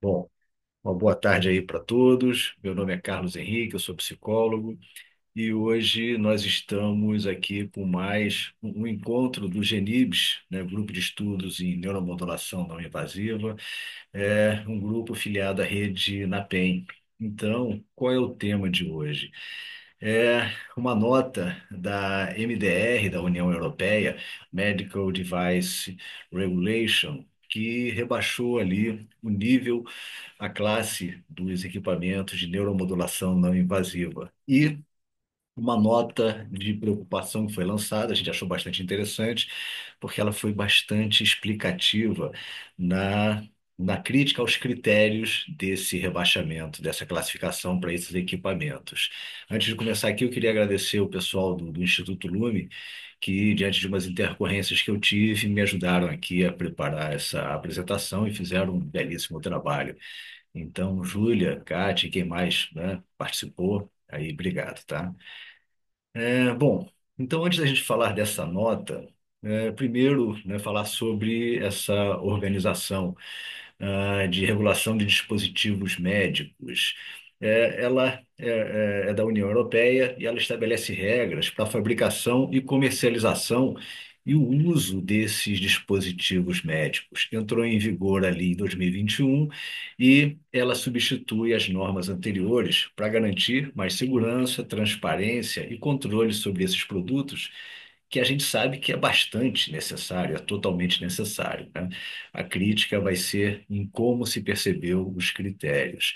Bom, uma boa tarde aí para todos. Meu nome é Carlos Henrique, eu sou psicólogo e hoje nós estamos aqui com mais um encontro do GENIBS, né, Grupo de Estudos em Neuromodulação Não Invasiva, um grupo filiado à rede NAPEM. Então, qual é o tema de hoje? É uma nota da MDR, da União Europeia, Medical Device Regulation, que rebaixou ali o nível, a classe dos equipamentos de neuromodulação não invasiva. E uma nota de preocupação que foi lançada, a gente achou bastante interessante, porque ela foi bastante explicativa na, na crítica aos critérios desse rebaixamento, dessa classificação para esses equipamentos. Antes de começar aqui, eu queria agradecer o pessoal do Instituto Lume, que, diante de umas intercorrências que eu tive, me ajudaram aqui a preparar essa apresentação e fizeram um belíssimo trabalho. Então, Júlia, Kátia, quem mais, né, participou, aí, obrigado, tá? Bom, então antes da gente falar dessa nota, primeiro, né, falar sobre essa organização de regulação de dispositivos médicos. Ela é da União Europeia e ela estabelece regras para a fabricação e comercialização e o uso desses dispositivos médicos. Entrou em vigor ali em 2021 e ela substitui as normas anteriores para garantir mais segurança, transparência e controle sobre esses produtos, que a gente sabe que é bastante necessário, é totalmente necessário, né? A crítica vai ser em como se percebeu os critérios.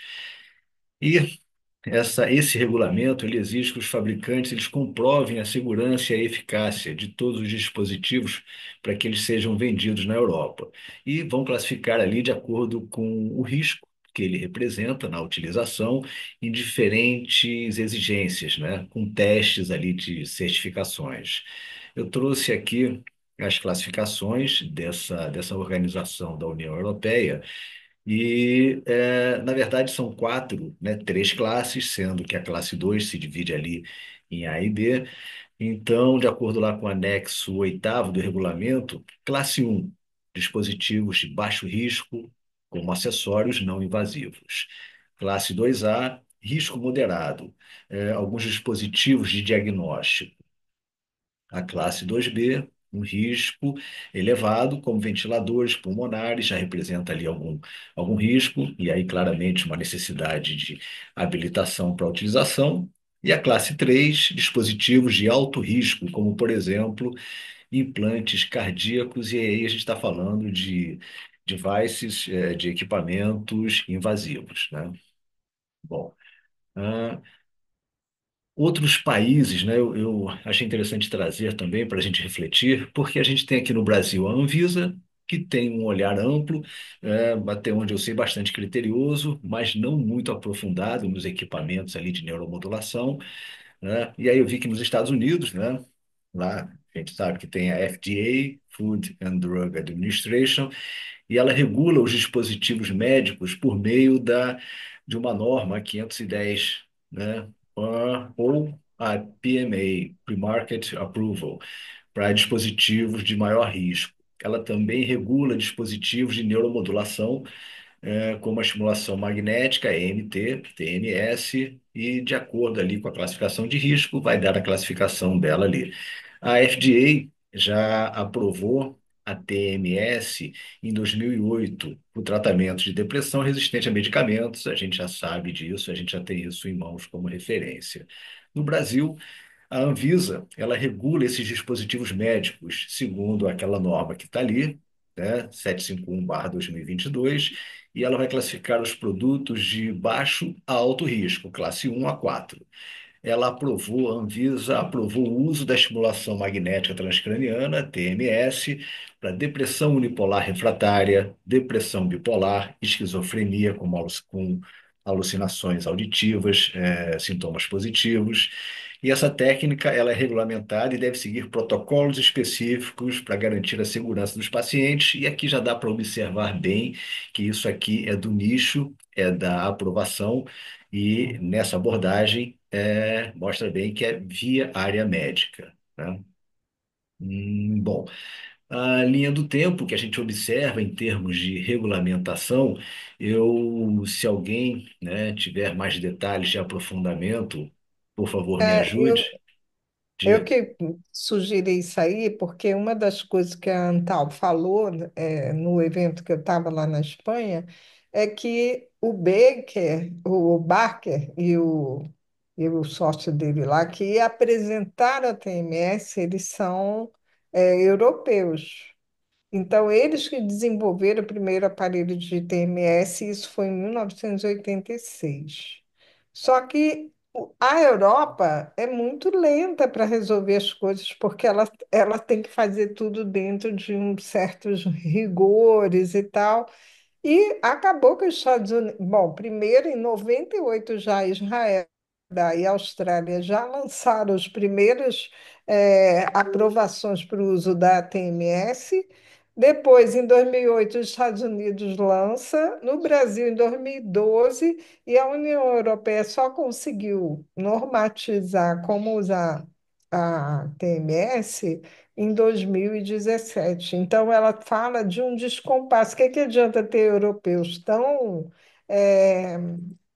E esse regulamento ele exige que os fabricantes eles comprovem a segurança e a eficácia de todos os dispositivos para que eles sejam vendidos na Europa. E vão classificar ali de acordo com o risco que ele representa na utilização em diferentes exigências, né? Com testes ali de certificações. Eu trouxe aqui as classificações dessa organização da União Europeia e, na verdade, são quatro, né, três classes, sendo que a classe 2 se divide ali em A e B. Então, de acordo lá com o anexo oitavo do regulamento, classe um, dispositivos de baixo risco, como acessórios não invasivos. Classe 2A, risco moderado, alguns dispositivos de diagnóstico. A classe 2B, um risco elevado, como ventiladores pulmonares, já representa ali algum risco, e aí claramente uma necessidade de habilitação para utilização. E a classe 3, dispositivos de alto risco, como, por exemplo, implantes cardíacos, e aí a gente está falando de devices, de equipamentos invasivos, né? Bom, ah, outros países, né, eu achei interessante trazer também para a gente refletir, porque a gente tem aqui no Brasil a Anvisa, que tem um olhar amplo, até onde eu sei, bastante criterioso, mas não muito aprofundado nos equipamentos ali de neuromodulação, né? E aí eu vi que nos Estados Unidos, né, lá a gente sabe que tem a FDA, Food and Drug Administration, e ela regula os dispositivos médicos por meio de uma norma 510, né? Ou a PMA, Pre-Market Approval, para dispositivos de maior risco. Ela também regula dispositivos de neuromodulação, como a estimulação magnética, EMT, TMS, e de acordo ali com a classificação de risco, vai dar a classificação dela ali. A FDA já aprovou a TMS em 2008 para o tratamento de depressão resistente a medicamentos. A gente já sabe disso, a gente já tem isso em mãos como referência. No Brasil, a Anvisa, ela regula esses dispositivos médicos segundo aquela norma que está ali, né, 751/2022, e ela vai classificar os produtos de baixo a alto risco, classe 1 a 4. Ela aprovou, a Anvisa aprovou o uso da estimulação magnética transcraniana, TMS, para depressão unipolar refratária, depressão bipolar, esquizofrenia com alucinações auditivas, sintomas positivos. E essa técnica ela é regulamentada e deve seguir protocolos específicos para garantir a segurança dos pacientes. E aqui já dá para observar bem que isso aqui é do nicho, é da aprovação, e nessa abordagem mostra bem que é via área médica, né? Bom. a linha do tempo que a gente observa em termos de regulamentação, se alguém, né, tiver mais detalhes de aprofundamento, por favor, me É, eu, ajude. eu Diga. que sugeri isso aí, porque uma das coisas que a Antal falou, no evento que eu estava lá na Espanha, é que o Baker, o Barker e o sócio dele lá, que apresentaram a TMS, eles são europeus. Então, eles que desenvolveram o primeiro aparelho de TMS, e isso foi em 1986. Só que a Europa é muito lenta para resolver as coisas, porque ela tem que fazer tudo dentro de certos rigores e tal. E acabou que os Estados Unidos. Bom, primeiro, em 98 já Israel e a Austrália já lançaram os primeiros aprovações para o uso da TMS. Depois, em 2008, os Estados Unidos lança, no Brasil, em 2012, e a União Europeia só conseguiu normatizar como usar a TMS em 2017. Então, ela fala de um descompasso. O que que adianta ter europeus tão eh,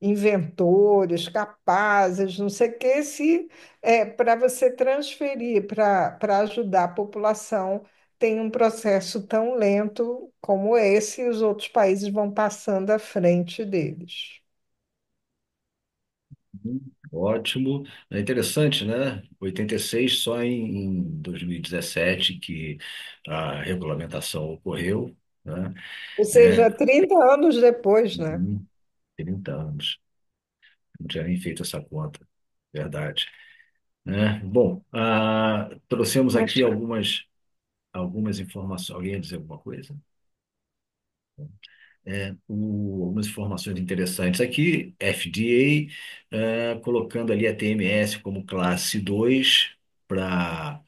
inventores, capazes, não sei o que, se para você transferir, para ajudar a população, tem um processo tão lento como esse e os outros países vão passando à frente deles. Ótimo. É interessante, né? 86, só em 2017 que a regulamentação ocorreu, né? Ou É, seja, 30 anos depois, né? uhum, 30 anos. Não tinha nem feito essa conta, verdade. Né? Bom, trouxemos Mas aqui algumas informações. Alguém ia dizer alguma coisa? Algumas informações interessantes aqui. FDA, colocando ali a TMS como classe 2 para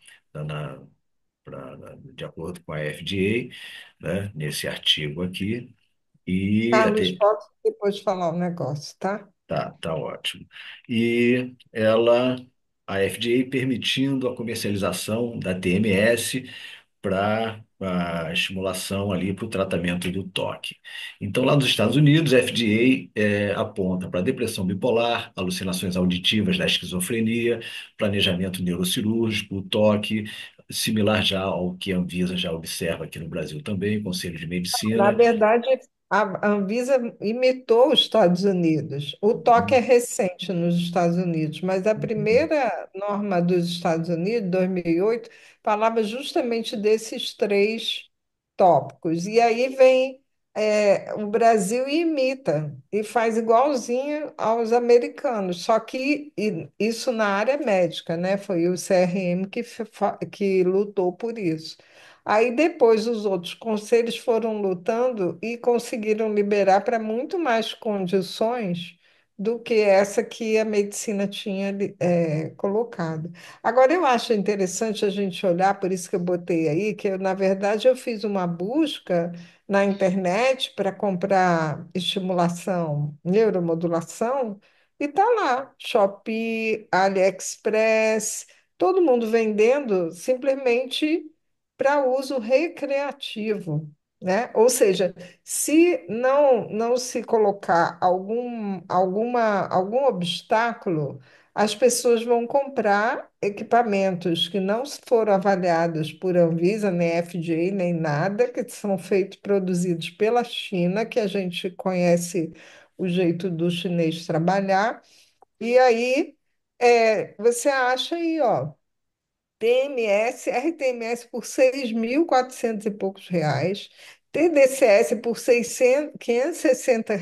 de acordo com a FDA, né, nesse artigo aqui. E Carlos, posso depois falar um negócio, tá? tá ótimo. E a FDA permitindo a comercialização da TMS para a estimulação ali para o tratamento do toque. Então, lá nos Estados Unidos, a FDA aponta para depressão bipolar, alucinações auditivas da esquizofrenia, planejamento neurocirúrgico, o toque, similar já ao que a Anvisa já observa aqui no Brasil também, Conselho de Na Medicina. verdade, a Anvisa imitou os Estados Unidos. O toque é recente nos Estados Unidos, mas a primeira norma dos Estados Unidos, 2008, falava justamente desses três tópicos. E aí vem o Brasil e imita, e faz igualzinho aos americanos, só que isso na área médica, né? Foi o CRM que lutou por isso. Aí depois os outros conselhos foram lutando e conseguiram liberar para muito mais condições do que essa que a medicina tinha colocado. Agora eu acho interessante a gente olhar, por isso que eu botei aí, que eu, na verdade eu fiz uma busca na internet para comprar estimulação, neuromodulação, e tá lá, Shopee, AliExpress, todo mundo vendendo simplesmente para uso recreativo, né? Ou seja, se não se colocar algum obstáculo, as pessoas vão comprar equipamentos que não foram avaliados por Anvisa, nem FDA, nem nada, que são feitos, produzidos pela China, que a gente conhece o jeito do chinês trabalhar, e aí você acha aí, ó. TMS, RTMS por 6.400 e poucos reais, TDCS por 600, R$ 560,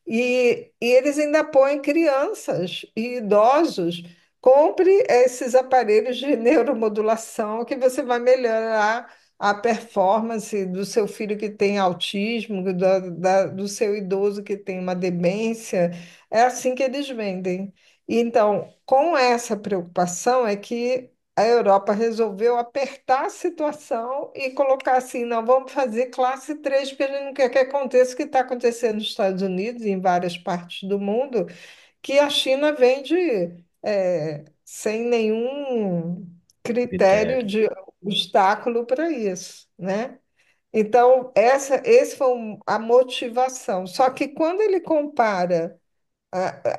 e eles ainda põem crianças e idosos. Compre esses aparelhos de neuromodulação que você vai melhorar a performance do seu filho que tem autismo, do seu idoso que tem uma demência. É assim que eles vendem. Então, com essa preocupação é que a Europa resolveu apertar a situação e colocar assim, não, vamos fazer classe 3 porque a gente não quer que aconteça o que está acontecendo nos Estados Unidos e em várias partes do mundo, que a China vende sem nenhum critério Critério. obstáculo para isso, né? Então, esse foi a motivação. Só que quando ele compara,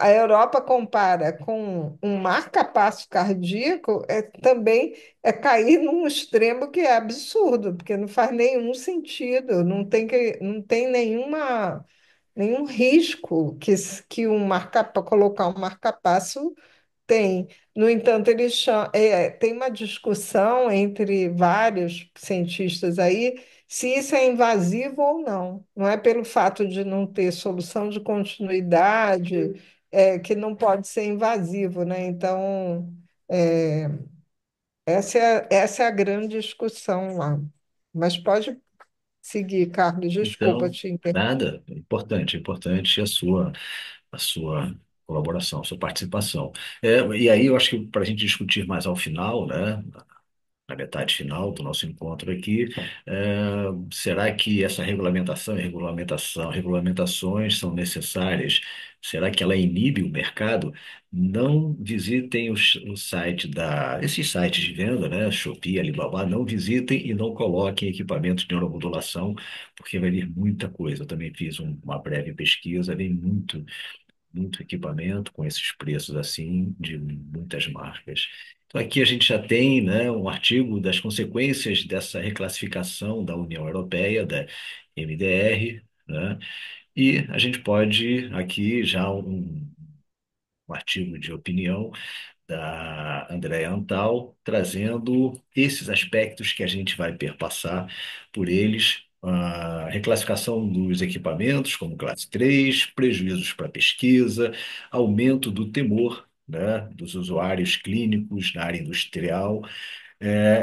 a Europa compara com um marca-passo cardíaco, também é cair num extremo que é absurdo, porque não faz nenhum sentido, não tem nenhum risco que para colocar um marca-passo tem. No entanto, tem uma discussão entre vários cientistas aí se isso é invasivo ou não. Não é pelo fato de não ter solução de continuidade, que não pode ser invasivo, né? Então, é, essa é a grande discussão lá. Mas pode seguir, Carlos, desculpa Então, te interromper. nada, é importante a sua colaboração, a sua participação. E aí eu acho que para a gente discutir mais ao final, né, na metade final do nosso encontro aqui, será que essa regulamentações são necessárias? Será que ela inibe o mercado? Não visitem o site esses sites de venda, né? Shopee, Alibaba, não visitem e não coloquem equipamentos de neuromodulação, porque vai vir muita coisa. Eu também fiz uma breve pesquisa, vem muito equipamento com esses preços assim de muitas marcas. Então aqui a gente já tem, né, um artigo das consequências dessa reclassificação da União Europeia, da MDR, né, e a gente pode aqui já um artigo de opinião da Andréa Antal, trazendo esses aspectos que a gente vai perpassar por eles. A reclassificação dos equipamentos como classe 3, prejuízos para a pesquisa, aumento do temor, né, dos usuários clínicos na área industrial,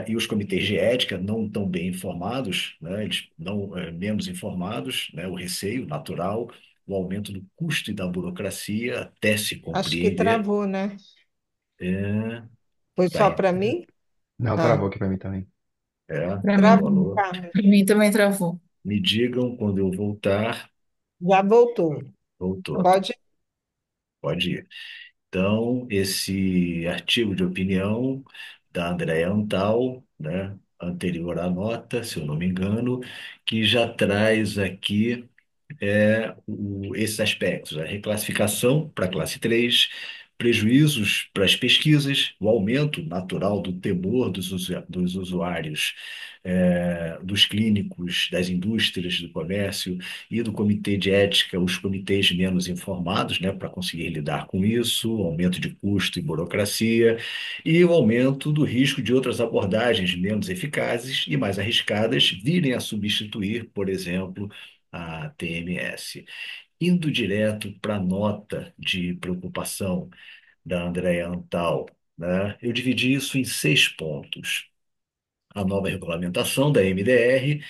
e os comitês de ética não tão bem informados, né, eles não menos informados, né, o receio natural, o aumento do custo e da burocracia até se Acho que compreender. travou, né? É, Foi tá, só para mim? Não, travou Ah, aqui pra mim também. Para alô, mim, travou, alô. Carlos. para mim também travou. Me digam quando eu voltar. Já voltou. Voltou, Pode. pode ir. Então, esse artigo de opinião da Andréa Antal, né, anterior à nota, se eu não me engano, que já traz aqui esses aspectos, a reclassificação para a classe 3, prejuízos para as pesquisas, o aumento natural do temor dos usuários, dos clínicos, das indústrias, do comércio e do comitê de ética, os comitês menos informados, né, para conseguir lidar com isso, o aumento de custo e burocracia, e o aumento do risco de outras abordagens menos eficazes e mais arriscadas virem a substituir, por exemplo, a TMS. Indo direto para a nota de preocupação da Andréa Antal, né, eu dividi isso em 6 pontos. A nova regulamentação da MDR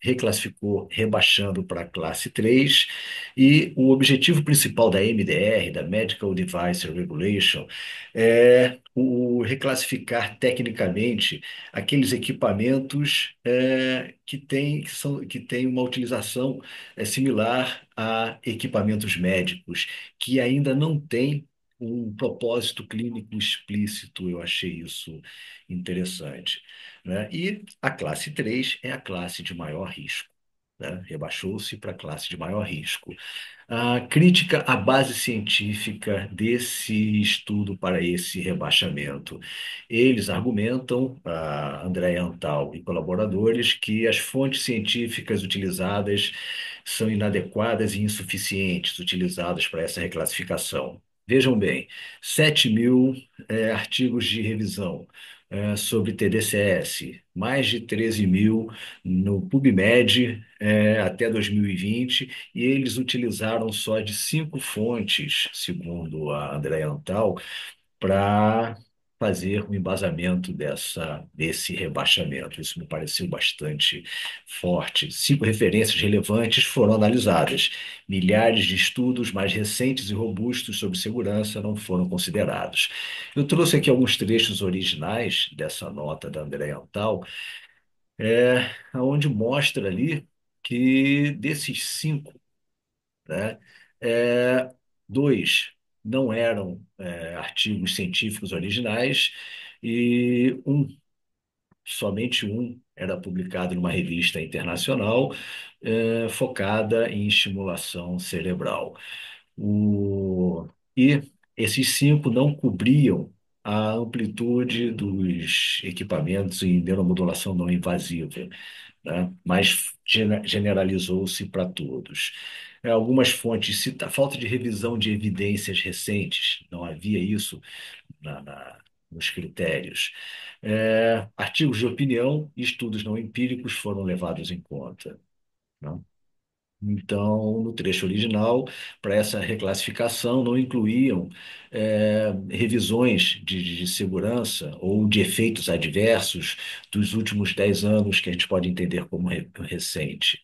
reclassificou, rebaixando para a classe 3, e o objetivo principal da MDR, da Medical Device Regulation, é o reclassificar tecnicamente aqueles equipamentos que têm uma utilização similar a equipamentos médicos, que ainda não têm um propósito clínico explícito. Eu achei isso interessante, né? E a classe 3 é a classe de maior risco, né? Rebaixou-se para a classe de maior risco. A crítica à base científica desse estudo para esse rebaixamento. Eles argumentam, a Andréa Antal e colaboradores, que as fontes científicas utilizadas são inadequadas e insuficientes utilizadas para essa reclassificação. Vejam bem, 7.000 artigos de revisão sobre TDCS, mais de 13.000 no PubMed até 2020, e eles utilizaram só de 5 fontes, segundo a Andréa Antal, para fazer o embasamento desse rebaixamento. Isso me pareceu bastante forte. 5 referências relevantes foram analisadas. Milhares de estudos mais recentes e robustos sobre segurança não foram considerados. Eu trouxe aqui alguns trechos originais dessa nota da Andréa Antal, onde mostra ali que desses 5, né, é, 2 não eram artigos científicos originais e um somente um era publicado numa revista internacional, focada em estimulação cerebral. O... E esses cinco não cobriam a amplitude dos equipamentos em neuromodulação não invasiva, né? Mas generalizou-se para todos. Algumas fontes citam a falta de revisão de evidências recentes, não havia isso nos critérios. Artigos de opinião e estudos não empíricos foram levados em conta, né? Então, no trecho original, para essa reclassificação, não incluíam revisões de segurança ou de efeitos adversos dos últimos 10 anos, que a gente pode entender como recente.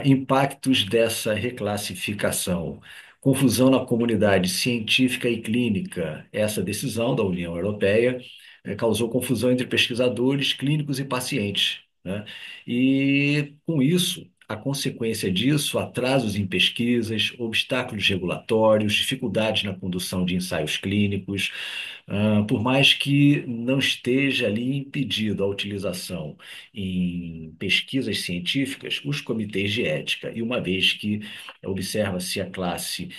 Impactos dessa reclassificação. Confusão na comunidade científica e clínica. Essa decisão da União Europeia causou confusão entre pesquisadores, clínicos e pacientes, né? E, com isso, a consequência disso, atrasos em pesquisas, obstáculos regulatórios, dificuldades na condução de ensaios clínicos, por mais que não esteja ali impedido a utilização em pesquisas científicas, os comitês de ética, e uma vez que observa-se a classe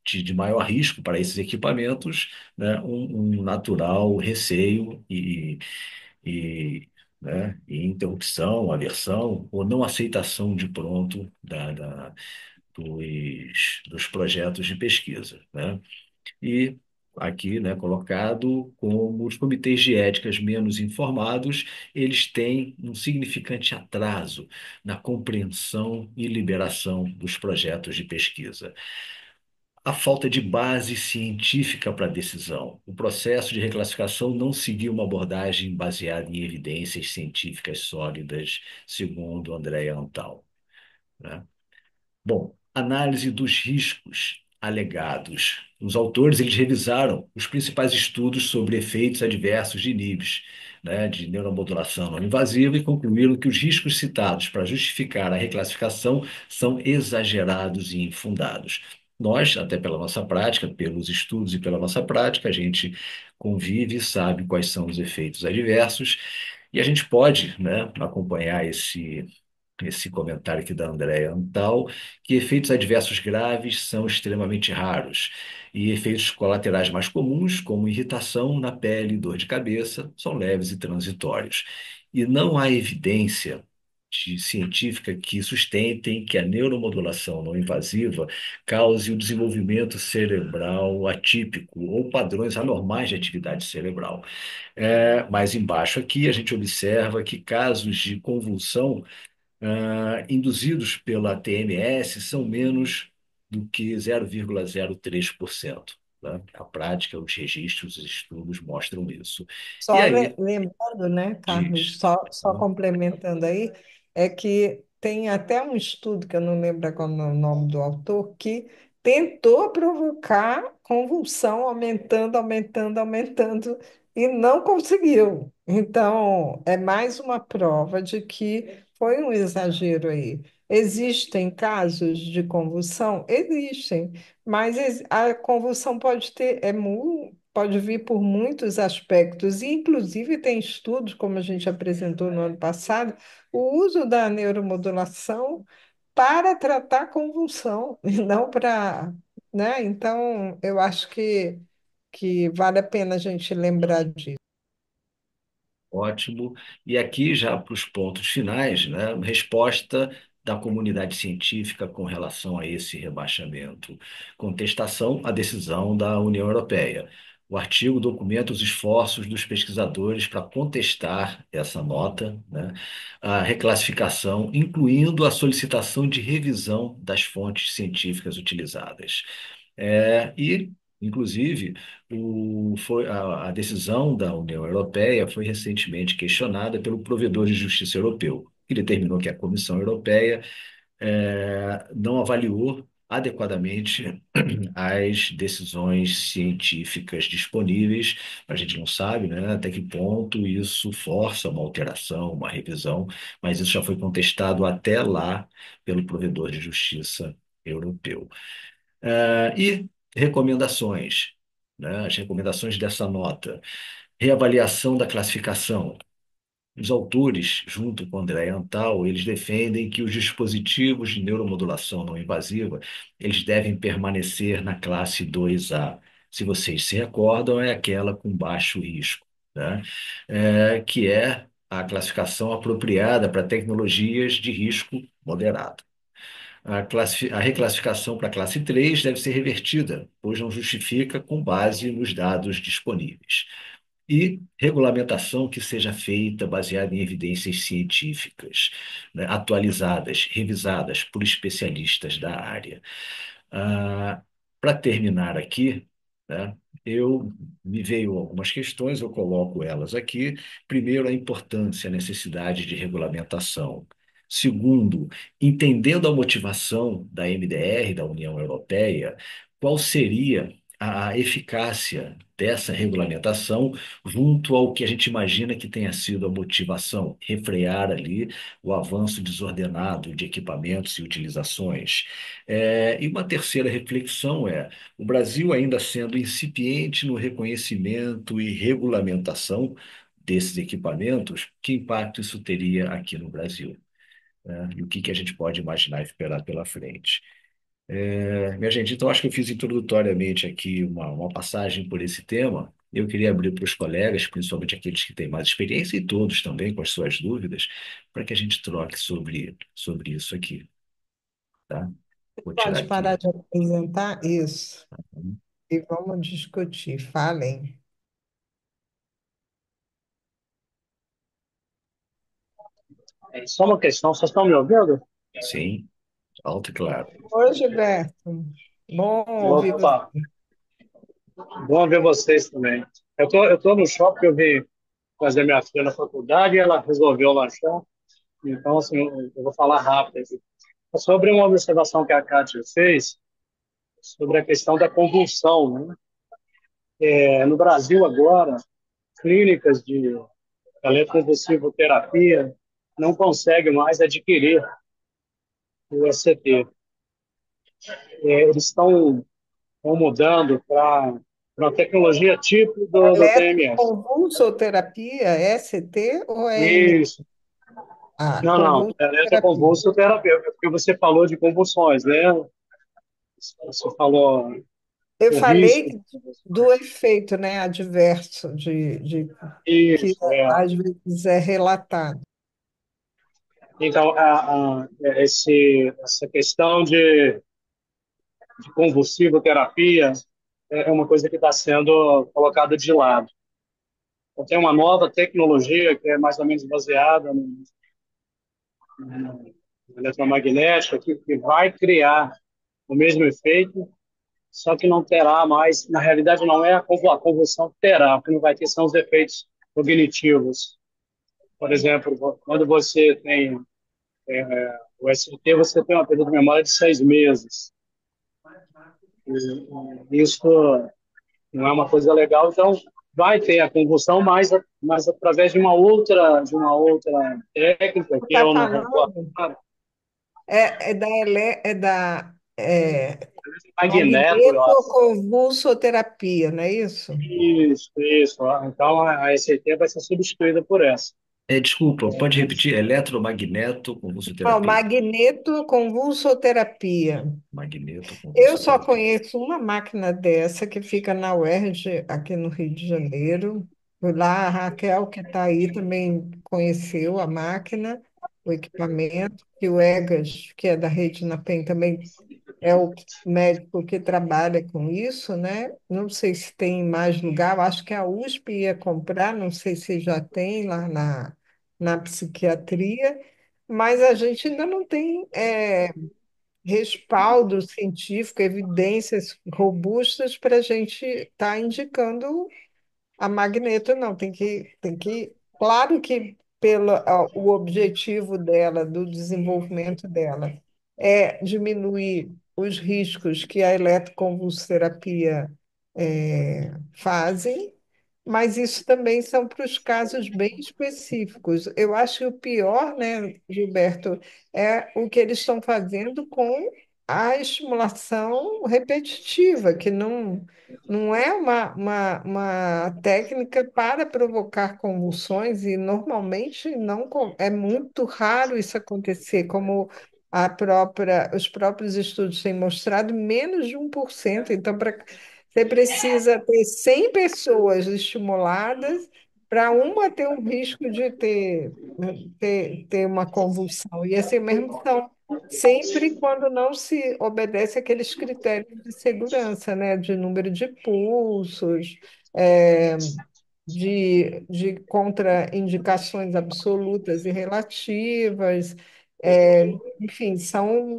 de maior risco para esses equipamentos, né, um natural receio e, e interrupção, aversão ou não aceitação de pronto dos projetos de pesquisa, né? E aqui, né, colocado como os comitês de éticas menos informados, eles têm um significante atraso na compreensão e liberação dos projetos de pesquisa. A falta de base científica para a decisão. O processo de reclassificação não seguiu uma abordagem baseada em evidências científicas sólidas, segundo Andrea Antal, né? Bom, análise dos riscos alegados. Os autores eles revisaram os principais estudos sobre efeitos adversos de NIBs, né, de neuromodulação não invasiva, e concluíram que os riscos citados para justificar a reclassificação são exagerados e infundados. Nós, até pela nossa prática, pelos estudos e pela nossa prática, a gente convive e sabe quais são os efeitos adversos, e a gente pode, né, acompanhar esse comentário aqui da Andréa Antal, que efeitos adversos graves são extremamente raros e efeitos colaterais mais comuns, como irritação na pele e dor de cabeça, são leves e transitórios. E não há evidência científica que sustentem que a neuromodulação não invasiva cause o desenvolvimento cerebral atípico ou padrões anormais de atividade cerebral. Mais embaixo aqui, a gente observa que casos de convulsão induzidos pela TMS são menos do que 0,03%. Tá? A prática, os registros, os estudos mostram isso. E Só aí, lembrando, né, Carlos, diz. só complementando aí, é que tem até um estudo, que eu não lembro qual é o nome do autor, que tentou provocar convulsão, aumentando, aumentando, aumentando, e não conseguiu. Então, é mais uma prova de que foi um exagero aí. Existem casos de convulsão? Existem, mas a convulsão pode ter, pode vir por muitos aspectos, e inclusive tem estudos, como a gente apresentou no ano passado, o uso da neuromodulação para tratar convulsão, e não para, né? Então, eu acho que vale a pena a gente lembrar disso. Ótimo. E aqui, já para os pontos finais, né, resposta da comunidade científica com relação a esse rebaixamento. Contestação à decisão da União Europeia. O artigo documenta os esforços dos pesquisadores para contestar essa nota, né, a reclassificação, incluindo a solicitação de revisão das fontes científicas utilizadas. Inclusive, a decisão da União Europeia foi recentemente questionada pelo provedor de justiça europeu, que determinou que a Comissão Europeia não avaliou adequadamente as decisões científicas disponíveis. A gente não sabe, né, até que ponto isso força uma alteração, uma revisão, mas isso já foi contestado até lá pelo provedor de justiça europeu. E recomendações, né? As recomendações dessa nota. Reavaliação da classificação. Os autores, junto com André Antal, eles defendem que os dispositivos de neuromodulação não invasiva, eles devem permanecer na classe 2A. Se vocês se recordam, é aquela com baixo risco, né? Que é a classificação apropriada para tecnologias de risco moderado. A reclassificação para a classe 3 deve ser revertida, pois não justifica com base nos dados disponíveis. E regulamentação que seja feita baseada em evidências científicas, né, atualizadas, revisadas por especialistas da área. Ah, para terminar aqui, né, eu me veio algumas questões, eu coloco elas aqui. Primeiro, a importância, a necessidade de regulamentação. Segundo, entendendo a motivação da MDR, da União Europeia, qual seria a eficácia dessa regulamentação junto ao que a gente imagina que tenha sido a motivação, refrear ali o avanço desordenado de equipamentos e utilizações. E uma terceira reflexão é: o Brasil ainda sendo incipiente no reconhecimento e regulamentação desses equipamentos, que impacto isso teria aqui no Brasil, né? E o que que a gente pode imaginar e esperar pela frente? Minha gente, então acho que eu fiz introdutoriamente aqui uma passagem por esse tema. Eu queria abrir para os colegas, principalmente aqueles que têm mais experiência, e todos também com as suas dúvidas, para que a gente troque sobre isso aqui, tá? Vou tirar Pode parar aqui. de apresentar isso e vamos discutir. Falem. Só uma questão, vocês estão me ouvindo? Sim, alto e claro. Oi, Gilberto. Bom ouvir você. Opa, bom ver vocês também. Eu tô no shopping, eu vim fazer minha filha na faculdade e ela resolveu lanchar. Então, assim, eu vou falar rápido aqui. É sobre uma observação que a Kátia fez sobre a questão da convulsão, né? No Brasil, agora, clínicas de eletroconvulsivoterapia não conseguem mais adquirir o ECT. Eles estão mudando para uma tecnologia tipo do TMS. Eletroconvulsoterapia, ST ou é MT? Isso. Ah, Não, não. convulsoterapia. Eletroconvulso terapêutico, porque você falou de convulsões, né? Você falou Eu o risco. falei do efeito, né, adverso que Isso, às vezes é relatado. Então, essa questão de convulsivoterapia é uma coisa que está sendo colocada de lado. Então, tem uma nova tecnologia que é mais ou menos baseada no eletromagnética, que vai criar o mesmo efeito, só que não terá mais, na realidade não é a convulsão que terá, o que não vai ter são os efeitos cognitivos. Por exemplo, quando você tem o ST, você tem uma perda de memória de 6 meses. E isso não é uma coisa legal, então vai ter a convulsão, mas através de uma outra técnica, que Está eu não recordo, falando é da magneto, eu acho. magnetoconvulsoterapia, não é isso? Isso, isso. Então a ECT vai ser substituída por essa. Desculpa, pode repetir? Eletromagneto Não, convulsoterapia. magnetoconvulsoterapia. Magneto Eu só convulsoterapia. conheço uma máquina dessa que fica na UERJ, aqui no Rio de Janeiro. Fui lá, a Raquel, que está aí, também conheceu a máquina, o equipamento, e o Egas, que é da Rede Napem, também é o médico que trabalha com isso, né? Não sei se tem em mais lugar, eu acho que a USP ia comprar, não sei se já tem lá na psiquiatria, mas a gente ainda não tem respaldo científico, evidências robustas para a gente estar indicando a Magneto, não. Claro que o objetivo dela, do desenvolvimento dela, é diminuir os riscos que a eletroconvulsoterapia fazem, mas isso também são para os casos bem específicos. Eu acho que o pior, né, Gilberto, é o que eles estão fazendo com a estimulação repetitiva, que não é uma técnica para provocar convulsões, e normalmente não é muito raro isso acontecer, como os próprios estudos têm mostrado, menos de 1%. Então, você precisa ter 100 pessoas estimuladas para uma ter um risco de ter uma convulsão. E assim mesmo são sempre quando não se obedece aqueles critérios de segurança, né? De número de pulsos, é, de contraindicações absolutas e relativas, enfim, são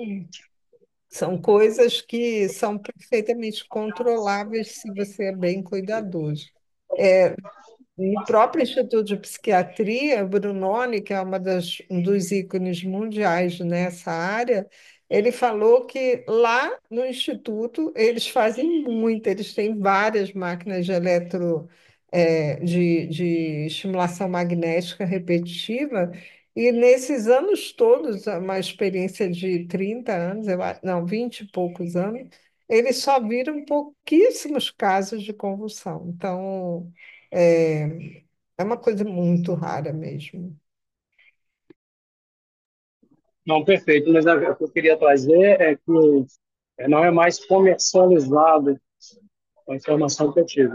coisas que são perfeitamente controláveis se você é bem cuidadoso. No próprio Instituto de Psiquiatria, Brunoni, que é um dos ícones mundiais nessa área, ele falou que lá no Instituto eles fazem muito, eles têm várias máquinas de estimulação magnética repetitiva, e nesses anos todos, uma experiência de 30 anos, não, 20 e poucos anos, eles só viram pouquíssimos casos de convulsão. Então, é uma coisa muito rara mesmo. Não, perfeito, mas o que eu queria trazer é que não é mais comercializado a informação que eu tive,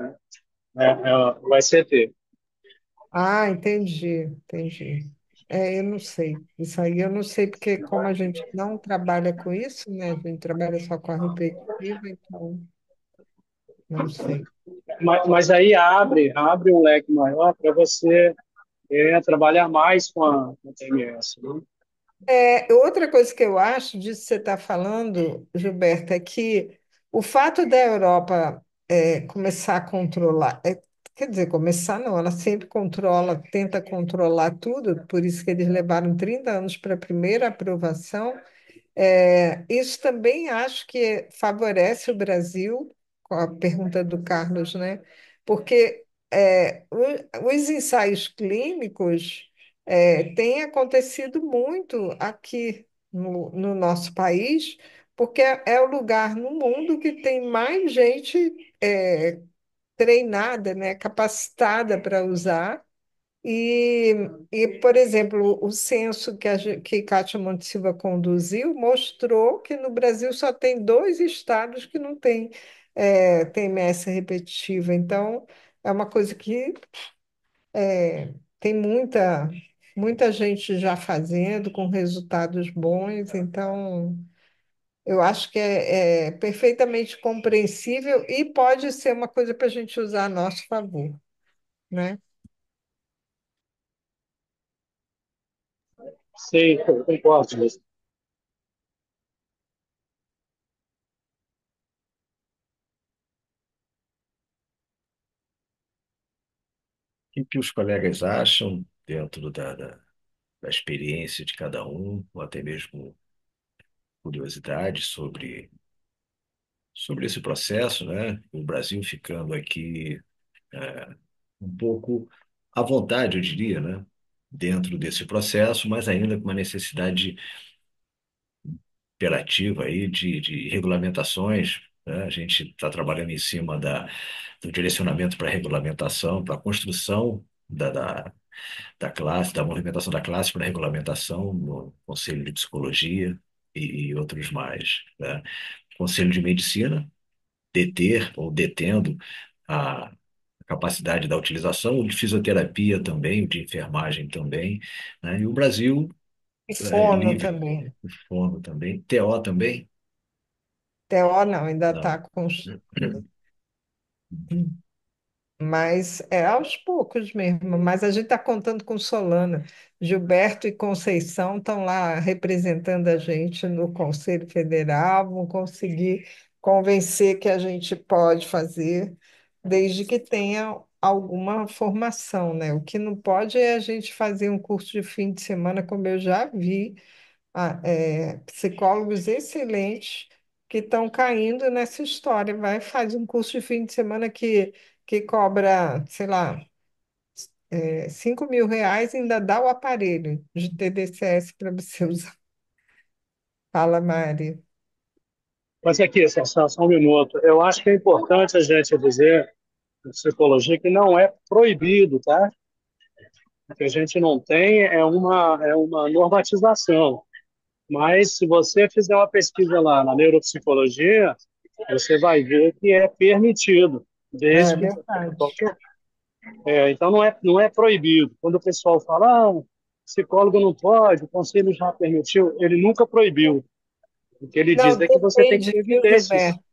né? O SCT. Ah, entendi. Eu não sei. Isso aí eu não sei, porque como a gente não trabalha com isso, né? A gente trabalha só com a repetitiva, então não sei. Mas aí abre um leque maior para você trabalhar mais com a TMS, né? Outra coisa que eu acho disso que você está falando, Gilberto, é que o fato da Europa começar a controlar, quer dizer, começar não, ela sempre controla, tenta controlar tudo, por isso que eles levaram 30 anos para a primeira aprovação. Isso também acho que favorece o Brasil, com a pergunta do Carlos, né? Porque os ensaios clínicos têm acontecido muito aqui no nosso país, porque é o lugar no mundo que tem mais gente treinada, né, capacitada para usar. Por exemplo, o censo que Cátia Monte Silva conduziu mostrou que no Brasil só tem dois estados que não têm TMS repetitiva. Então, é uma coisa que tem muita gente já fazendo, com resultados bons. Então, eu acho que é perfeitamente compreensível e pode ser uma coisa para a gente usar a nosso favor, né? Sim, eu concordo nisso. Que os colegas acham dentro da experiência de cada um, ou até mesmo curiosidade sobre esse processo, né? O Brasil ficando aqui um pouco à vontade, eu diria, né? Dentro desse processo, mas ainda com uma necessidade imperativa aí de regulamentações, né? A gente está trabalhando em cima do direcionamento para regulamentação, para a construção da classe, da movimentação da classe para a regulamentação no Conselho de Psicologia e outros mais, né? Conselho de Medicina, deter ou detendo a capacidade da utilização, o de fisioterapia também, o de enfermagem também, né? E o Brasil E é fono livre, também. o fono também, TO também, TO não, ainda está não. com. Mas é aos poucos mesmo. Mas a gente está contando com Solana. Gilberto e Conceição estão lá representando a gente no Conselho Federal, vão conseguir convencer que a gente pode fazer, desde que tenha alguma formação, né? O que não pode é a gente fazer um curso de fim de semana, como eu já vi psicólogos excelentes que estão caindo nessa história. Vai, faz um curso de fim de semana que cobra, sei lá, R$ 5.000 e ainda dá o aparelho de TDCS para você usar. Fala, Mari. Mas aqui, só um minuto. Eu acho que é importante a gente dizer, em psicologia, que não é proibido, tá? O que a gente não tem é uma normatização. Mas se você fizer uma pesquisa lá na neuropsicologia, você vai ver que é permitido, É desde que verdade. qualquer. Então não é proibido. Quando o pessoal fala, psicólogo não pode, o conselho já permitiu, ele nunca proibiu. O que ele diz Não, é que você tem que depende, ter viu, evidências. Gilberto?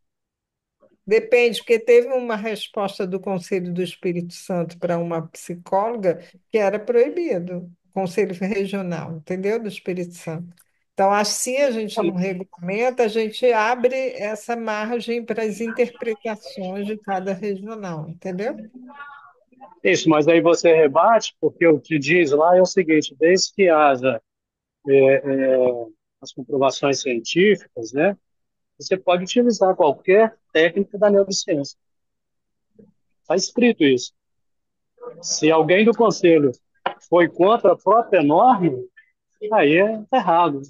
Depende, porque teve uma resposta do Conselho do Espírito Santo para uma psicóloga que era proibido, Conselho Regional, entendeu? Do Espírito Santo. Então, assim a gente não regulamenta, a gente abre essa margem para as interpretações de cada regional, entendeu? Isso, mas aí você rebate, porque o que diz lá é o seguinte: desde que haja é, é, as comprovações científicas, né, você pode utilizar qualquer técnica da neurociência. Está escrito isso. Se alguém do conselho foi contra a própria norma, aí é errado.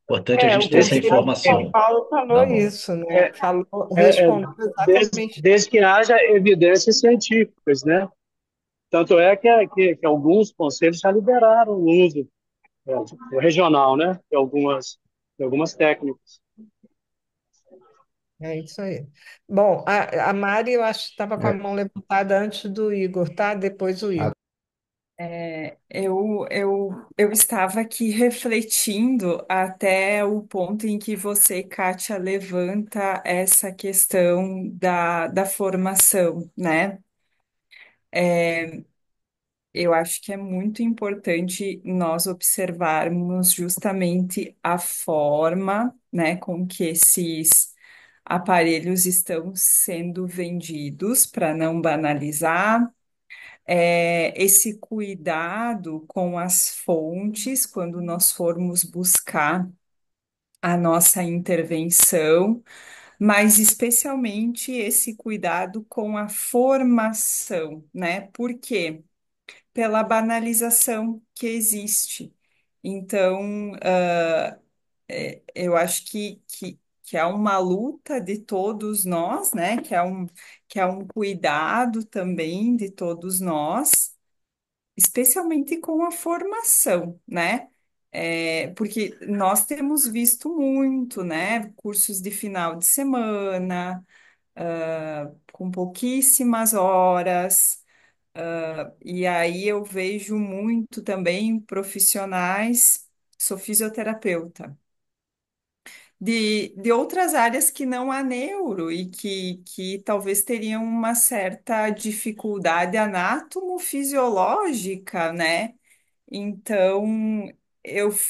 Importante a O gente ter essa Desde que, Conselho de São informação Paulo falou na mão. isso, né? é, Falou, é, respondeu desde, exatamente. desde que haja evidências científicas, né? Tanto é que alguns conselhos já liberaram o uso regional, né? De algumas técnicas. É isso aí. Bom, a Mari, eu acho que estava com a É, mão levantada antes do Igor, tá? Depois o a- Igor. Eu estava aqui refletindo até o ponto em que você, Kátia, levanta essa questão da formação, né? Eu acho que é muito importante nós observarmos justamente a forma, né, com que esses aparelhos estão sendo vendidos, para não banalizar, esse cuidado com as fontes quando nós formos buscar a nossa intervenção, mas especialmente esse cuidado com a formação, né? Por quê? Pela banalização que existe. Então, eu acho que é uma luta de todos nós, né? Que é um cuidado também de todos nós, especialmente com a formação, né? Porque nós temos visto muito, né? Cursos de final de semana, com pouquíssimas horas. E aí eu vejo muito também profissionais, sou fisioterapeuta, de outras áreas que não há neuro e que talvez teriam uma certa dificuldade anatomo-fisiológica, né? Então,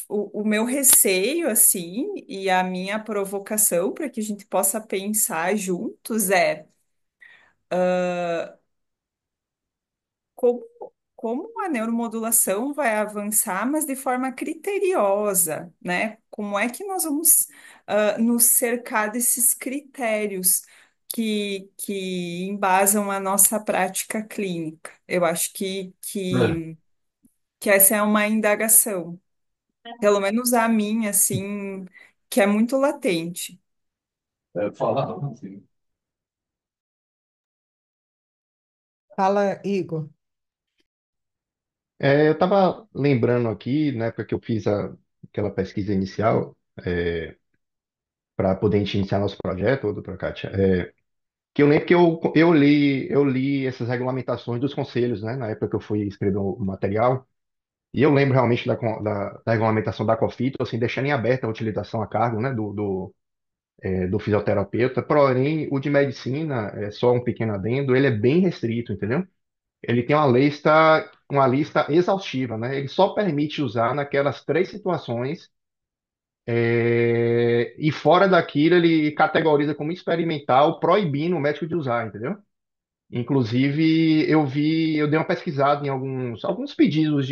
o meu receio, assim, e a minha provocação para que a gente possa pensar juntos é como, como a neuromodulação vai avançar, mas de forma criteriosa, né? Como é que nós vamos nos cercar desses critérios que embasam a nossa prática clínica? Eu acho que essa é uma indagação, pelo menos a minha, assim, que é muito latente. falar, assim. Fala, Igor. Eu estava lembrando aqui, na época que eu fiz aquela pesquisa inicial, para poder a gente iniciar nosso projeto, doutora Kátia, que eu lembro que eu li essas regulamentações dos conselhos, né, na época que eu fui escrever o material, e eu lembro realmente da regulamentação da COFITO, assim, deixando em aberta a utilização a cargo, né, do fisioterapeuta, porém, o de medicina, só um pequeno adendo, ele é bem restrito, entendeu? Ele tem uma lista exaustiva, né? Ele só permite usar naquelas três situações, e fora daquilo ele categoriza como experimental, proibindo o médico de usar, entendeu? Inclusive, eu dei uma pesquisada em alguns pedidos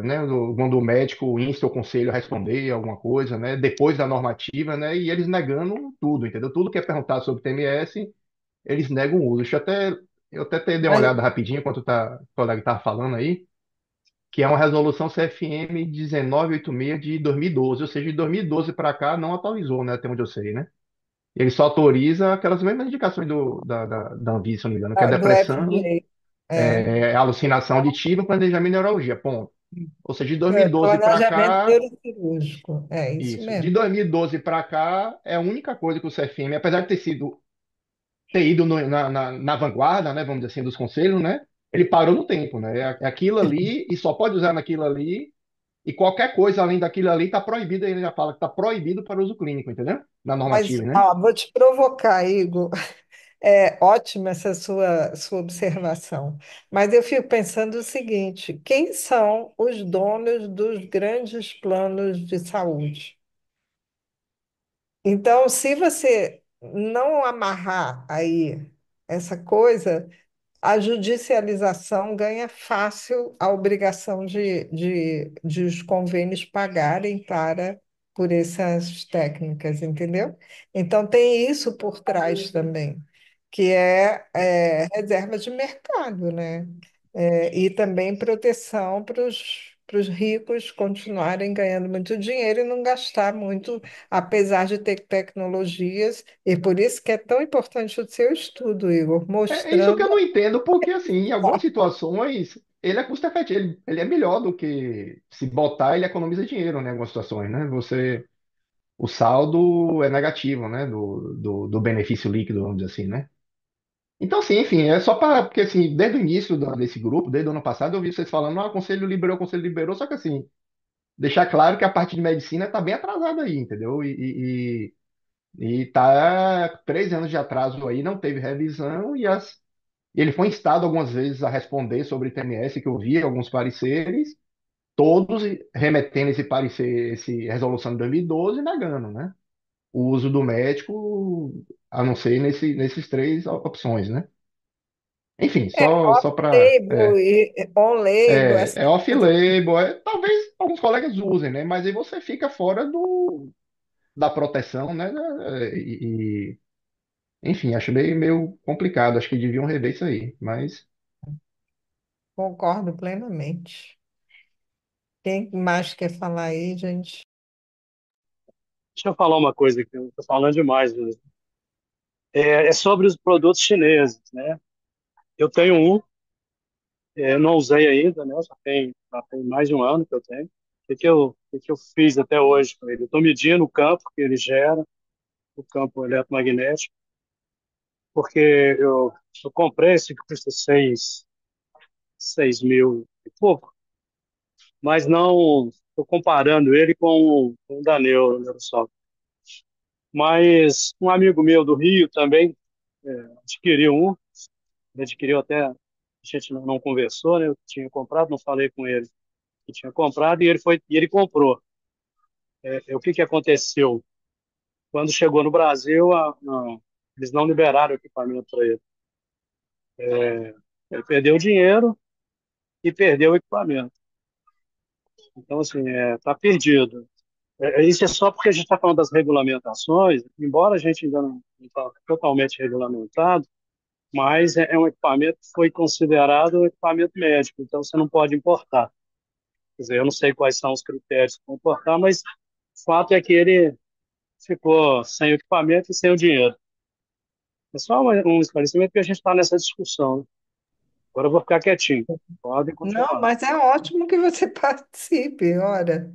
né, quando o médico insta o conselho a responder alguma coisa, né, depois da normativa, né, e eles negando tudo, entendeu? Tudo que é perguntado sobre TMS, eles negam o uso. Eu até dei uma Mas, olhada rapidinho enquanto o colega estava falando aí. que é uma resolução CFM 1986 de 2012, ou seja, de 2012 para cá não atualizou, né, até onde eu sei, né? Ele só autoriza aquelas mesmas indicações da Anvisa, se eu não me engano, que é Do depressão, FDA. É. alucinação auditiva, planejamento e neurologia, ponto. Ou seja, de 2012 para Planejamento cá, neurocirúrgico. É isso isso. De mesmo. 2012 para cá, é a única coisa que o CFM, apesar de ter ido na vanguarda, né, vamos dizer assim, dos conselhos, né? Ele parou no tempo, né? É aquilo ali e só pode usar naquilo ali. E qualquer coisa além daquilo ali está proibido, ele já fala que está proibido para uso clínico, entendeu? Na Mas normativa, né? ó, vou te provocar, Igor. É ótima essa sua observação. Mas eu fico pensando o seguinte: quem são os donos dos grandes planos de saúde? Então, se você não amarrar aí essa coisa, a judicialização ganha fácil a obrigação de os convênios pagarem por essas técnicas, entendeu? Então, tem isso por trás também, que é reserva de mercado, né? E também proteção para os ricos continuarem ganhando muito dinheiro e não gastar muito, apesar de ter tecnologias, e por isso que é tão importante o seu estudo, Igor, É isso que mostrando. eu não entendo, porque assim, em algumas situações, ele é custo-efetivo, ele é melhor do que se botar, ele economiza dinheiro, né, em algumas situações, né? O saldo é negativo, né, do benefício líquido, vamos dizer assim, né? Então, assim, enfim, é só para, porque assim, desde o início desse grupo, desde o ano passado, eu vi vocês falando, ah, o conselho liberou, só que assim, deixar claro que a parte de medicina está bem atrasada aí, entendeu? E tá 3 anos de atraso aí, não teve revisão e ele foi instado algumas vezes a responder sobre ITMS, que eu vi alguns pareceres, todos remetendo esse parecer, esse resolução de 2012 e negando, né? O uso do médico, a não ser nesses três opções, né? Enfim, só para. Label e on-label, essas É coisas. off-label, talvez alguns colegas usem, né? Mas aí você fica fora da proteção, né? Enfim, acho meio complicado. Acho que deviam rever isso aí. Mas Concordo plenamente. Quem mais quer falar aí, gente? Deixa eu falar uma coisa que eu estou falando demais, mesmo. É sobre os produtos chineses, né? Eu tenho um, eu não usei ainda, né? Já tem mais de um ano que eu tenho. O que eu fiz até hoje com ele? Eu estou medindo o campo que ele gera, o campo eletromagnético, porque eu comprei esse que custa 6 mil e pouco, mas não estou comparando ele com o da Neurosol. Mas um amigo meu do Rio também adquiriu um, ele adquiriu até, a gente não conversou, né? Eu tinha comprado, não falei com ele que tinha comprado, e ele comprou. O que que aconteceu? Quando chegou no Brasil, eles não liberaram o equipamento para ele. Ele perdeu o dinheiro e perdeu o equipamento. Então, assim, tá perdido. Isso é só porque a gente está falando das regulamentações, embora a gente ainda não está totalmente regulamentado, mas é um equipamento que foi considerado um equipamento médico, então você não pode importar. Quer dizer, eu não sei quais são os critérios para importar, mas o fato é que ele ficou sem o equipamento e sem o dinheiro. É só um esclarecimento que a gente está nessa discussão, né? Agora eu vou ficar quietinho. Podem Não, continuar. mas é ótimo que você participe, ora.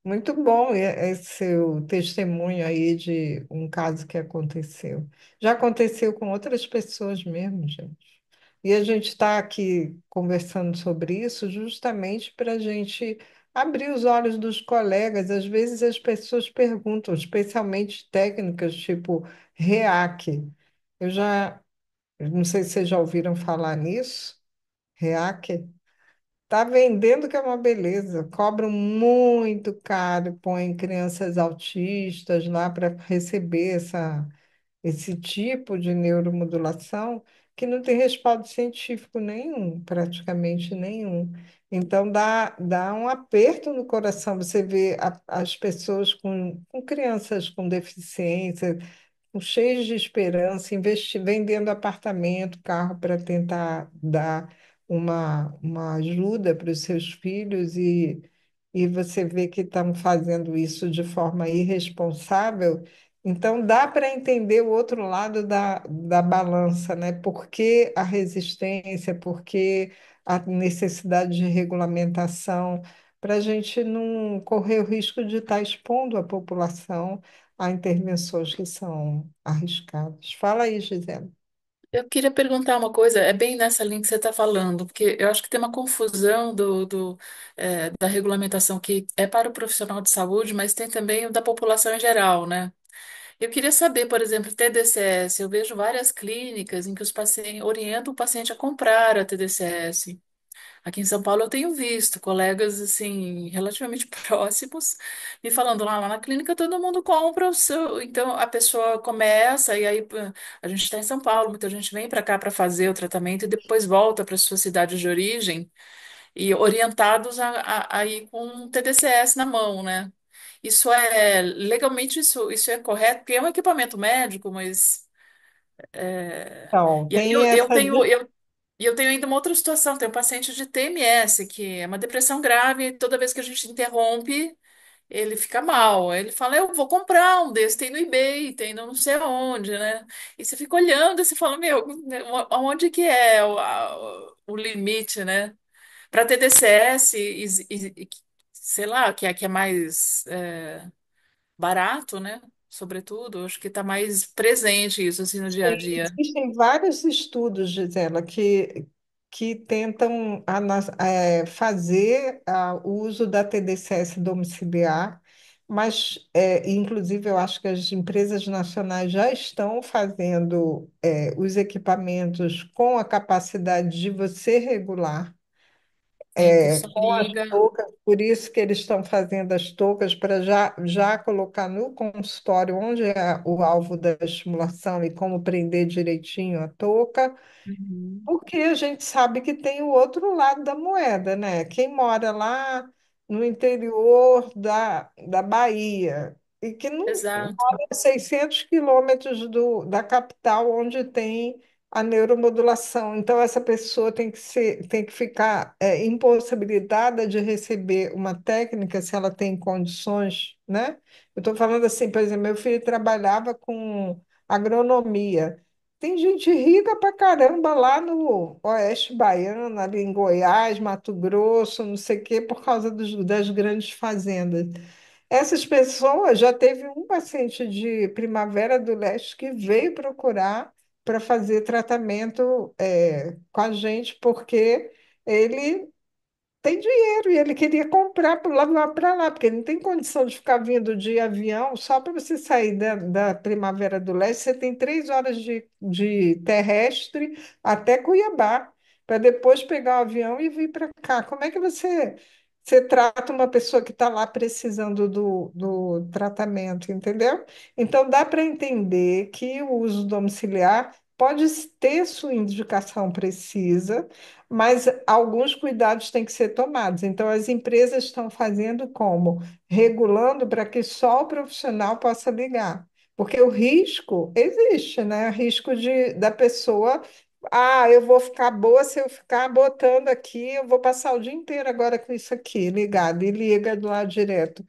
Muito bom esse seu testemunho aí de um caso que aconteceu. Já aconteceu com outras pessoas mesmo, gente. E a gente está aqui conversando sobre isso justamente para a gente abrir os olhos dos colegas. Às vezes as pessoas perguntam, especialmente técnicas tipo REAC. Eu não sei se vocês já ouviram falar nisso, REAC. Tá vendendo que é uma beleza. Cobram muito caro, põem crianças autistas lá para receber esse tipo de neuromodulação que não tem respaldo científico nenhum, praticamente nenhum. Então dá um aperto no coração você ver as pessoas com crianças com deficiência, cheios de esperança, vendendo apartamento, carro para tentar dar uma ajuda para os seus filhos e você vê que estão fazendo isso de forma irresponsável, então dá para entender o outro lado da balança, né? Por que a resistência, por que a necessidade de regulamentação, para a gente não correr o risco de estar expondo a população a intervenções que são arriscadas. Fala aí, Gisele. Eu queria perguntar uma coisa, é bem nessa linha que você está falando, porque eu acho que tem uma confusão da regulamentação que é para o profissional de saúde, mas tem também o da população em geral, né? Eu queria saber, por exemplo, TDCS. Eu vejo várias clínicas em que os pacientes orientam o paciente a comprar a TDCS. Aqui em São Paulo eu tenho visto colegas assim relativamente próximos me falando lá na clínica todo mundo compra o seu, então a pessoa começa e aí a gente está em São Paulo, muita gente vem para cá para fazer o tratamento e depois volta para sua cidade de origem e orientados a ir com um TDCS na mão, né? Isso é legalmente isso é correto, porque é um equipamento médico, mas Então, e aí tem essa. eu tenho ainda uma outra situação, tem um paciente de TMS, que é uma depressão grave, e toda vez que a gente interrompe, ele fica mal. Aí ele fala, eu vou comprar um desse, tem no eBay, tem no não sei aonde, né? E você fica olhando e você fala, meu, aonde que é o limite, né? Para TDCS, sei lá, que é mais barato, né? Sobretudo, acho que está mais presente isso assim no dia a dia. Existem vários estudos, Gisela, que tentam fazer o uso da TDCS domiciliar, mas, inclusive, eu acho que as empresas nacionais já estão fazendo os equipamentos com a capacidade de você regular. Sim, que só Com as liga. toucas, por isso que eles estão fazendo as toucas para já colocar no consultório onde é o alvo da estimulação e como prender direitinho a touca, Uhum. porque a gente sabe que tem o outro lado da moeda, né? Quem mora lá no interior da Bahia e que não Exato. 600 quilômetros da capital, onde tem a neuromodulação. Então, essa pessoa tem que ficar impossibilitada de receber uma técnica se ela tem condições, né? Eu estou falando assim, por exemplo, meu filho trabalhava com agronomia. Tem gente rica pra caramba lá no Oeste Baiano, ali em Goiás, Mato Grosso, não sei o quê, por causa das grandes fazendas. Essas pessoas, já teve um paciente de Primavera do Leste que veio procurar para fazer tratamento com a gente, porque ele tem dinheiro e ele queria comprar para levar para lá, porque ele não tem condição de ficar vindo de avião. Só para você sair da Primavera do Leste, você tem 3 horas de terrestre até Cuiabá, para depois pegar o avião e vir para cá. Como é que você trata uma pessoa que está lá precisando do tratamento, entendeu? Então, dá para entender que o uso domiciliar pode ter sua indicação precisa, mas alguns cuidados têm que ser tomados. Então, as empresas estão fazendo como? Regulando para que só o profissional possa ligar. Porque o risco existe, né? O risco da pessoa. Ah, eu vou ficar boa se eu ficar botando aqui, eu vou passar o dia inteiro agora com isso aqui ligado, e liga do lado direto.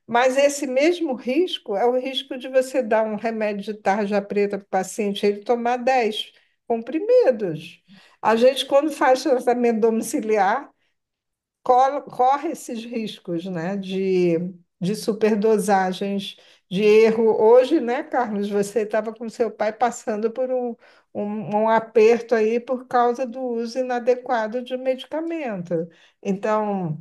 Mas esse mesmo risco é o risco de você dar um remédio de tarja preta para o paciente, ele tomar 10 comprimidos. A gente, quando faz tratamento domiciliar, corre esses riscos, né, de superdosagens, de erro. Hoje, né, Carlos, você estava com seu pai passando por um aperto aí por causa do uso inadequado de medicamento. Então,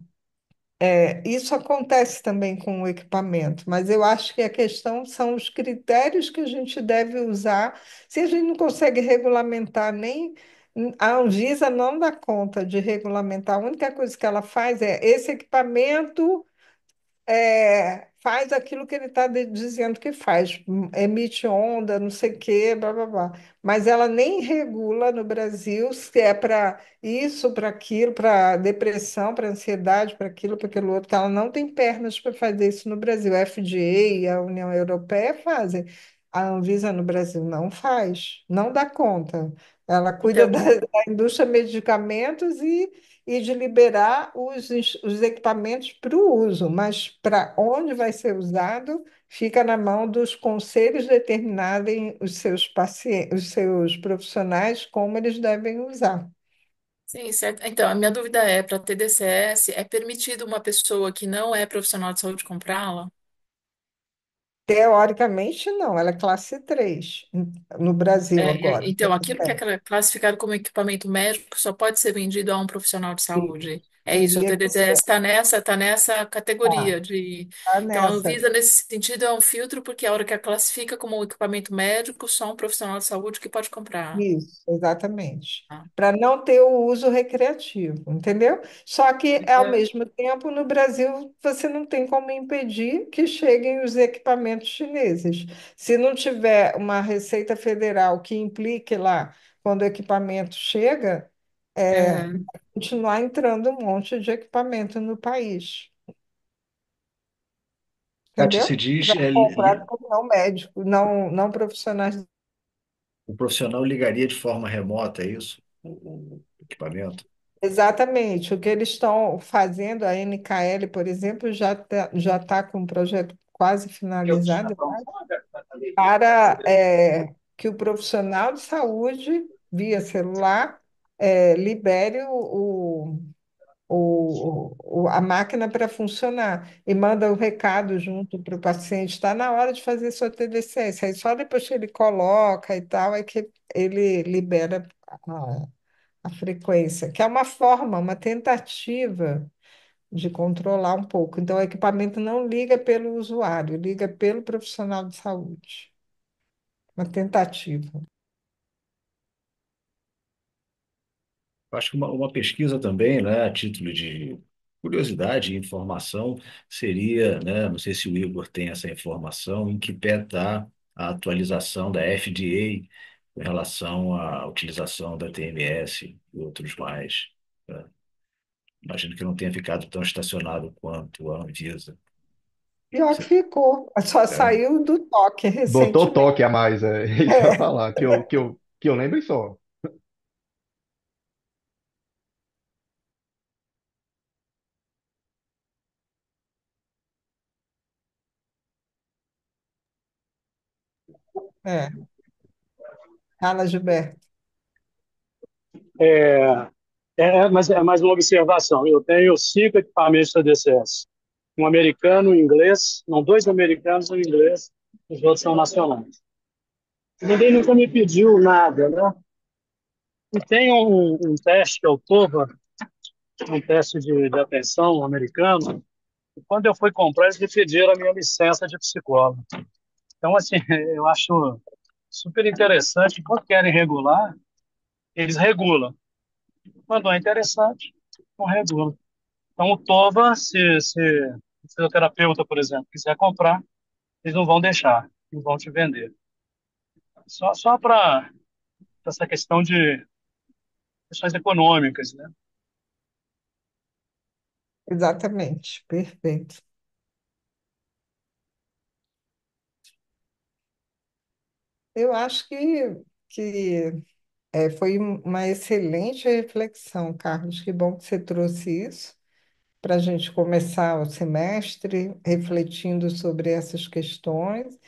isso acontece também com o equipamento, mas eu acho que a questão são os critérios que a gente deve usar. Se a gente não consegue regulamentar nem a Anvisa não dá conta de regulamentar, a única coisa que ela faz é esse equipamento faz aquilo que ele está dizendo que faz, emite onda, não sei o quê, blá, blá, blá. Mas ela nem regula no Brasil se é para isso, para aquilo, para depressão, para ansiedade, para aquilo, para aquilo outro, que ela não tem pernas para fazer isso no Brasil. A FDA e a União Europeia fazem. A Anvisa no Brasil não faz, não dá conta. Ela cuida da, Então, da indústria de medicamentos e de liberar os equipamentos para o uso, mas para onde vai ser usado fica na mão dos conselhos determinarem os seus pacientes, os seus profissionais como eles devem usar. sim, certo. Então, a minha dúvida é, para TDCS, é permitido uma pessoa que não é profissional de saúde comprá-la? Teoricamente, não, ela é classe 3 no Brasil agora. Então, aquilo que é classificado como equipamento médico só pode ser vendido a um profissional de saúde. É isso, o Teria que TDCS ser. está nessa Tá, categoria de. tá Então, a nessa. Anvisa, nesse sentido, é um filtro, porque a hora que a classifica como um equipamento médico, só um profissional de saúde que pode comprar. Isso, exatamente. Tá? Para não ter o uso recreativo, entendeu? Só que, ao Então, mesmo tempo, no Brasil, você não tem como impedir que cheguem os equipamentos chineses. Se não tiver uma Receita Federal que implique lá quando o equipamento chega, vai uhum. continuar entrando um monte de equipamento no país, Kátia, se entendeu? diz, Já comprado por não médico, não profissionais. o profissional ligaria de forma remota, é isso? O equipamento? Exatamente. O que eles estão fazendo, a NKL, por exemplo, já tá com um projeto quase finalizado para que o profissional de saúde, via celular, libere a máquina para funcionar e manda o recado junto para o paciente. Está na hora de fazer sua TDCS. Aí só depois que ele coloca e tal, é que ele libera a frequência, que é uma forma, uma tentativa de controlar um pouco. Então, o equipamento não liga pelo usuário, liga pelo profissional de saúde. Uma tentativa. Eu acho que uma pesquisa também, né, a título de curiosidade e informação, seria, né, não sei se o Igor tem essa informação, em que pé está a atualização da FDA em relação à utilização da TMS e outros mais, né? Imagino que não tenha ficado tão estacionado quanto a Anvisa. Pior que ficou, só É. saiu do toque Botou recentemente. toque a mais, é isso que eu ia falar, que eu lembro só. É, Carla Gilberto. É, mas é mais uma observação. Eu tenho 5 equipamentos da DCS. Um americano, um inglês, não, 2 americanos e um inglês, os outros são nacionais. Ninguém nunca me pediu nada, né? E tem um teste que eu TOVA, um teste de atenção americano. E quando eu fui comprar, eles me pediram a minha licença de psicólogo. Então, assim, eu acho super interessante. Quando querem regular, eles regulam. Quando é interessante, não regulam. Então, o TOVA, se o fisioterapeuta, por exemplo, quiser comprar, eles não vão deixar, não vão te vender. Só para essa questão de questões econômicas, né? Exatamente, perfeito. Eu acho que foi uma excelente reflexão, Carlos. Que bom que você trouxe isso para a gente começar o semestre refletindo sobre essas questões.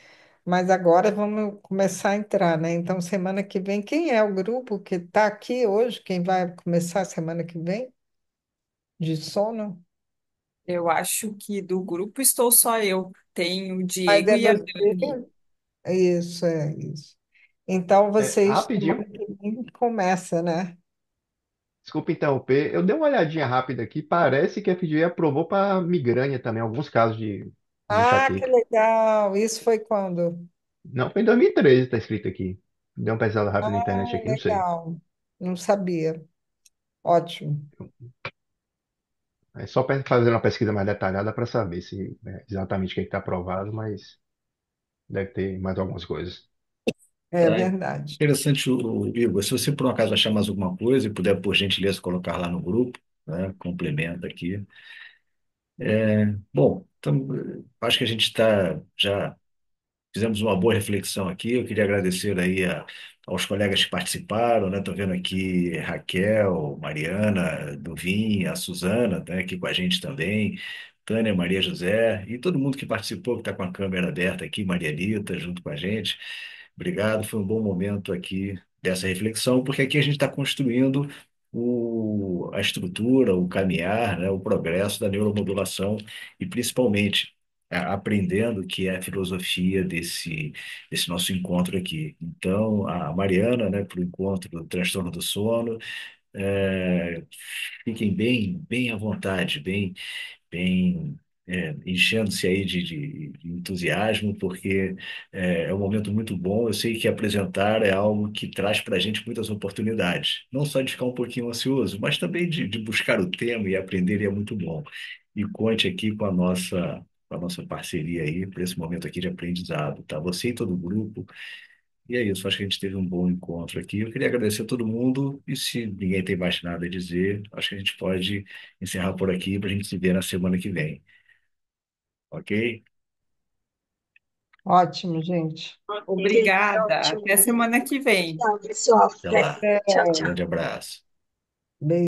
Mas agora vamos começar a entrar, né? Então, semana que vem, quem é o grupo que está aqui hoje? Quem vai começar semana que vem? De sono? Eu acho que do grupo estou só eu. Tem o Mas Diego é e a você? Dani. Isso, é isso. Então, vocês, semana Rapidinho, que vem, começa, né? desculpa interromper, eu dei uma olhadinha rápida aqui, parece que a FDA aprovou para migrânia também, alguns casos de Ah, que enxaqueca. legal! Isso foi quando? Não, foi em 2013, está escrito aqui. Dei uma pesquisada rápida na internet Ah, aqui, não sei. legal. Não sabia. Ótimo. É só para fazer uma pesquisa mais detalhada para saber se exatamente o que está aprovado, mas deve ter mais algumas coisas. É Tá verdade. interessante, o Igor. Se você por um acaso achar mais alguma coisa e puder, por gentileza, colocar lá no grupo, né, complementa aqui. Bom, então, acho que a gente está já fizemos uma boa reflexão aqui. Eu queria agradecer aí aos colegas que participaram, né? Estou vendo aqui Raquel, Mariana, Duvin, a Suzana, né? Aqui com a gente também, Tânia, Maria José e todo mundo que participou, que está com a câmera aberta aqui, Maria Lita, junto com a gente. Obrigado, foi um bom momento aqui dessa reflexão, porque aqui a gente está construindo a estrutura, o caminhar, né? O progresso da neuromodulação e principalmente aprendendo que é a filosofia desse nosso encontro aqui. Então, a Mariana, né, para o encontro do transtorno do sono, é, fiquem bem à vontade, bem enchendo-se aí de entusiasmo, porque é um momento muito bom. Eu sei que apresentar é algo que traz para a gente muitas oportunidades, não só de ficar um pouquinho ansioso, mas também de buscar o tema e aprender, e é muito bom. E conte aqui com a nossa parceria aí, para esse momento aqui de aprendizado, tá? Você e todo o grupo. E é isso, acho que a gente teve um bom encontro aqui. Eu queria agradecer a todo mundo, e se ninguém tem mais nada a dizer, acho que a gente pode encerrar por aqui para a gente se ver na semana que vem. Ok? Ótimo, gente. Ok, Obrigada. ótimo. Até semana que vem. Tchau, pessoal. Até lá. Tchau, É, tchau. Grande abraço. beijo.